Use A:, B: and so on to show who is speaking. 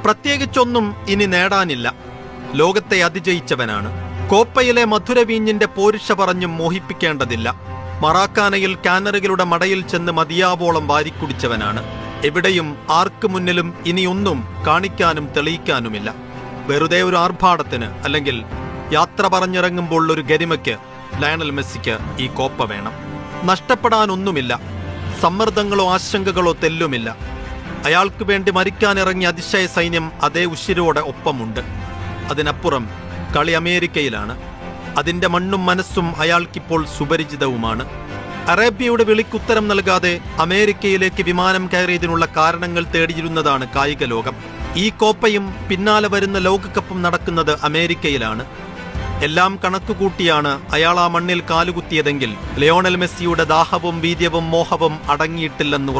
A: പ്രത്യേകിച്ചൊന്നും ഇനി നേടാനില്ല. ലോകത്തെ അതിജയിച്ചവനാണ്. കോപ്പയിലെ മധുരവീഞ്ഞിന്റെ പോരിഷ പറഞ്ഞും മോഹിപ്പിക്കേണ്ടതില്ല. മറാക്കാനയിൽ കാനറുകളുടെ മടയിൽ ചെന്ന് മതിയാവോളം വാരിക്കുടിച്ചവനാണ്. എവിടെയും ആർക്കു മുന്നിലും ഇനിയൊന്നും കാണിക്കാനും തെളിയിക്കാനുമില്ല. വെറുതെ ഒരു ആർഭാടത്തിന് അല്ലെങ്കിൽ യാത്ര പറഞ്ഞിറങ്ങുമ്പോൾ ഒരു ഗരിമയ്ക്ക് ലയണൽ മെസ്സിക്ക് ഈ കോപ്പ വേണം. നഷ്ടപ്പെടാനൊന്നുമില്ല. സമ്മർദ്ദങ്ങളോ ആശങ്കകളോ തെല്ലുമില്ല. അയാൾക്ക് വേണ്ടി മരിക്കാനിറങ്ങിയ അതിശയ സൈന്യം അതേ ഉശിരോടെ ഒപ്പമുണ്ട്. അതിനപ്പുറം കളി അമേരിക്കയിലാണ്. അതിന്റെ മണ്ണും മനസ്സും അയാൾക്കിപ്പോൾ സുപരിചിതവുമാണ്. അറേബ്യയുടെ വിളിക്കുത്തരം നൽകാതെ അമേരിക്കയിലേക്ക് വിമാനം കയറിയതിനുള്ള കാരണങ്ങൾ തേടിയിരുന്നതാണ് കായിക ലോകം. ഈ കോപ്പയും പിന്നാലെ വരുന്ന ലോകകപ്പും നടക്കുന്നത് അമേരിക്കയിലാണ്. എല്ലാം കണക്കുകൂട്ടിയാണ് അയാൾ ആ മണ്ണിൽ കാലുകുത്തിയതെങ്കിൽ ലയോണൽ മെസ്സിയുടെ ദാഹവും വീര്യവും മോഹവും അടങ്ങിയിട്ടില്ലെന്ന്